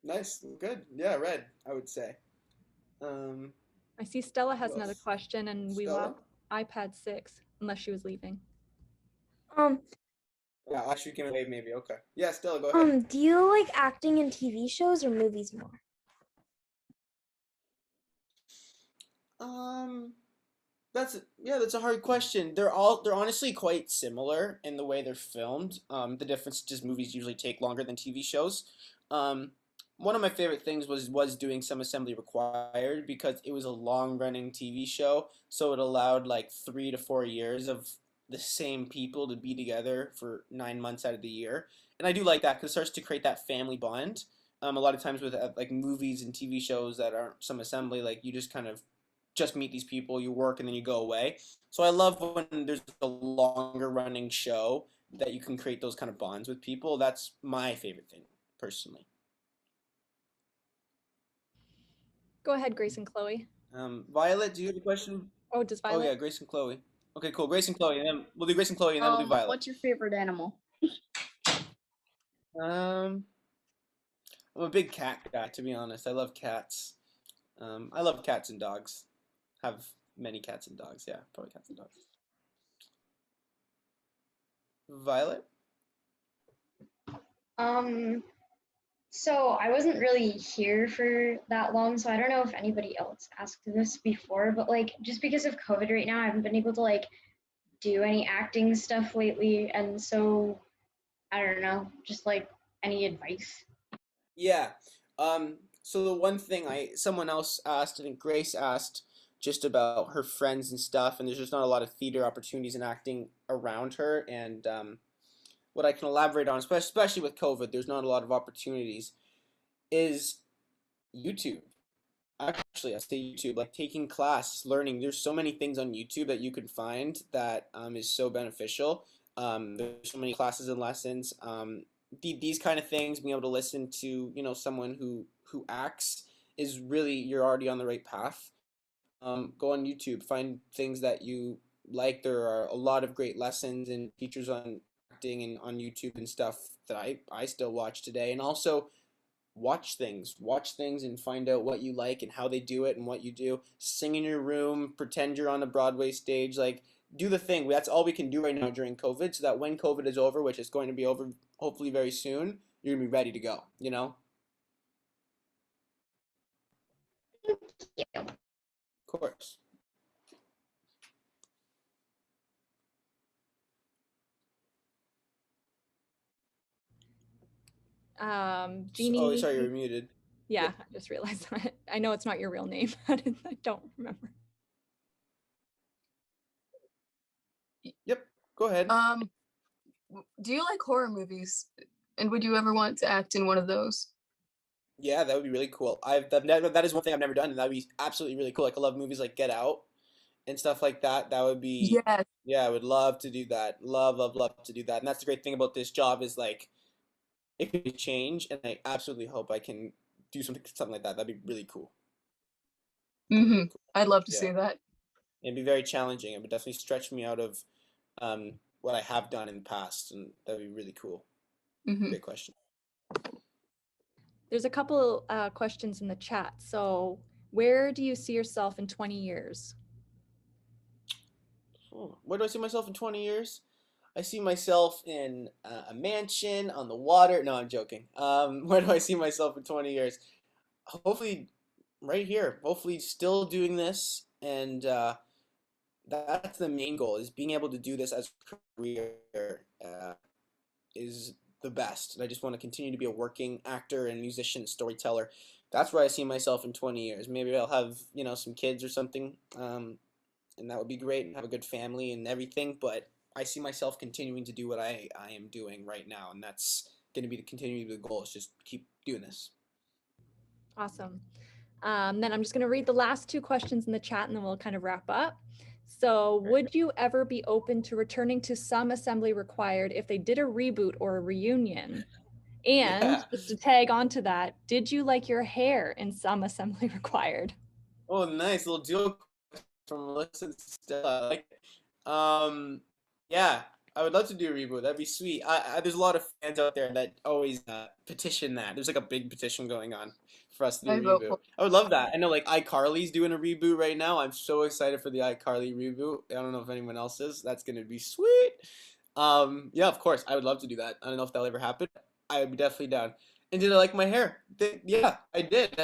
Nice, good. Yeah, red, I would say. Um, I see Stella who has another else? question, and we Stella? lost iPad 6, unless she was leaving. Um, Yeah, actually came away maybe. Okay. Yeah, Stella, go ahead. do you like acting in TV shows or movies more? Um, that's a hard question. They're honestly quite similar in the way they're filmed. The difference is just movies usually take longer than TV shows. Um, one of my favorite things was doing some assembly required because it was a long running TV show, so it allowed like 3 to 4 years of the same people to be together for 9 months out of the year, and I do like that because it starts to create that family bond. A lot of times with like movies and TV shows that aren't some assembly, like you just kind of just meet these people, you work, and then you go away. So I love when there's a longer running show that you can create those kind of bonds with people. That's my favorite thing, personally. Go ahead, Grace and Chloe. Violet, do you have a question? Oh, does Oh Violet? yeah, Grace and Chloe. Okay, cool. Grace and Chloe, and then we'll do Grace and Chloe, and then we'll do Violet. What's your favorite animal? Um, I'm a big cat guy, to be honest. I love cats. I love cats and dogs. Have many cats and dogs. Yeah, probably cats and dogs. Violet? Um, so I wasn't really here for that long, so I don't know if anybody else asked this before, but like just because of COVID right now, I haven't been able to like do any acting stuff lately, and so I don't know, just like any advice. Yeah. So the one thing someone else asked, I think Grace asked just about her friends and stuff, and there's just not a lot of theater opportunities and acting around her. And what I can elaborate on, especially with COVID, there's not a lot of opportunities, is YouTube. Actually, I say YouTube, like taking class, learning. There's so many things on YouTube that you can find that is so beneficial. There's so many classes and lessons. These kind of things, being able to listen to someone who acts is really, you're already on the right path. Go on YouTube, find things that you like. There are a lot of great lessons and teachers on acting and on YouTube and stuff that I still watch today. And also watch things and find out what you like and how they do it and what you do. Sing in your room, pretend you're on a Broadway stage, like do the thing. That's all we can do right now during COVID, so that when COVID is over, which is going to be over hopefully very soon, you're gonna be ready to go. Yeah. Of course. Oh, Jeannie. sorry, you're muted. Yeah, I just realized that. I know it's not your real name. I don't remember. Yep, go ahead. Do you like horror movies? And would you ever want to act in one of those? Yeah, that would be really cool. That is one thing I've never done, and that'd be absolutely really cool. Like I love movies like Get Out and stuff like that. That would be, Yes. yeah, I would love to do that. Love, love, love to do that. And that's the great thing about this job is like it can change, and I absolutely hope I can do something like that. That'd be really cool. Mm-hmm. I'd love to Yeah. see that. It'd be very challenging. It would definitely stretch me out of what I have done in the past, and that'd be really cool. Mm-hmm. Great question. There's a couple questions in the chat. So where do you see yourself in 20 years? Oh, where do I see myself in 20 years? I see myself in a mansion on the water. No, I'm joking. Where do I see myself in 20 years? Hopefully, right here. Hopefully, still doing this, and that's the main goal. Is being able to do this as a career is the best. And I just want to continue to be a working actor and musician, storyteller. That's where I see myself in 20 years. Maybe I'll have some kids or something, and that would be great, and have a good family and everything. But I see myself continuing to do what I am doing right now, and that's going to be the goal. Is just keep doing this. Awesome. Then I'm just going to read the last two questions in the chat, and then we'll kind of wrap up. So would you ever be open to returning to some assembly required if they did a reboot or a reunion? And just to tag onto that, did you like your hair in some assembly required? Oh, nice little deal from Melissa and Stella. I like it. Yeah, I would love to do a reboot. That'd be sweet. There's a lot of fans out there that always petition that. There's like a big petition going on for us to do a I vote reboot. for I would love that. I know like iCarly's doing a reboot right now. I'm so excited for the iCarly reboot. I don't know if anyone else is. That's gonna be sweet. Yeah, of course. I would love to do that. I don't know if that'll ever happen. I would be definitely down. And did I like my hair? Yeah, I did.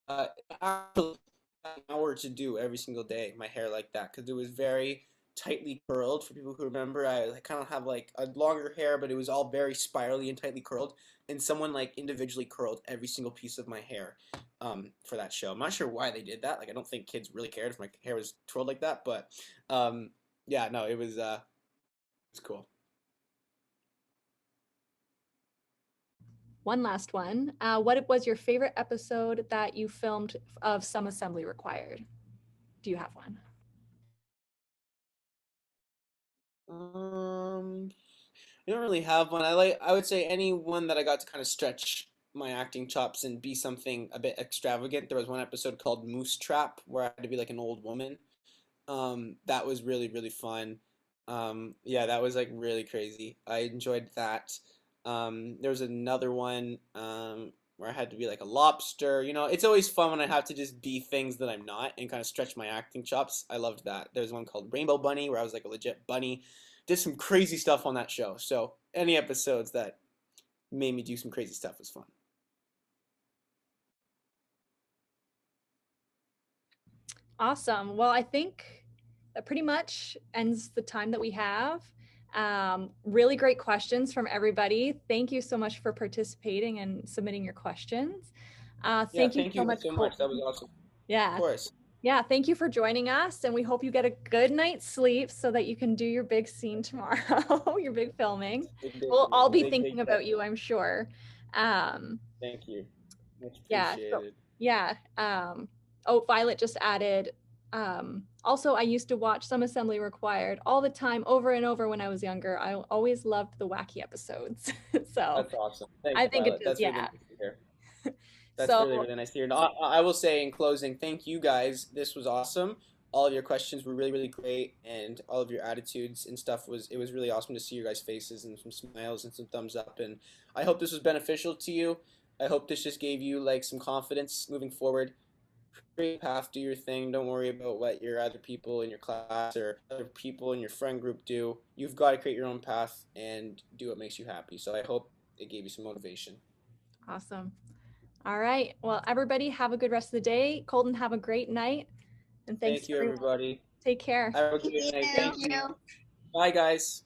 Actually, an hour to do every single day my hair like that because it was very tightly curled. For people who remember, I kind of have like a longer hair, but it was all very spirally and tightly curled. And someone like individually curled every single piece of my hair for that show. I'm not sure why they did that. Like I don't think kids really cared if my hair was twirled like that, but yeah, no, it was cool. One last one. What was your favorite episode that you filmed of Some Assembly Required? Do you have one? I don't really have one. I would say any one that I got to kind of stretch my acting chops and be something a bit extravagant. There was one episode called Moose Trap where I had to be like an old woman. That was really, really fun. Yeah, that was like really crazy. I enjoyed that. There was another one where I had to be like a lobster. You know, it's always fun when I have to just be things that I'm not and kind of stretch my acting chops. I loved that. There's one called Rainbow Bunny where I was like a legit bunny. Did some crazy stuff on that show. So any episodes that made me do some crazy stuff was fun. Awesome. Well, I think that pretty much ends the time that we have. Really great questions from everybody. Thank you so much for participating and submitting your questions. Thank you so much. So much. That was awesome. Yeah. Of course. Yeah, thank you for joining us, and we hope you get a good night's sleep so that you can do your big scene tomorrow, your big filming. We'll all be thinking about you, I'm sure. Thank you. Much appreciated. Yeah. Oh, Violet just added, also, I used to watch Some Assembly Required all the time, over and over when I was younger. I always loved the wacky episodes. So that's awesome. Thanks, I think Violet. it does, That's really yeah. nice to hear. That's So, really, really nice to hear. And I will say in closing, thank you guys. This was awesome. All of your questions were really, really great, and all of your attitudes and stuff was really awesome to see your guys' faces and some smiles and some thumbs up. And I hope this was beneficial to you. I hope this just gave you like some confidence moving forward. Create a path, do your thing. Don't worry about what your other people in your class or other people in your friend group do. You've got to create your own path and do what makes you happy. So I hope it gave you some motivation. awesome. All right. Well, everybody have a good rest of the day. Kolton, have a great night. And thanks Thank you, everyone. everybody. Take care. Have a good night. Thank you. Bye, guys.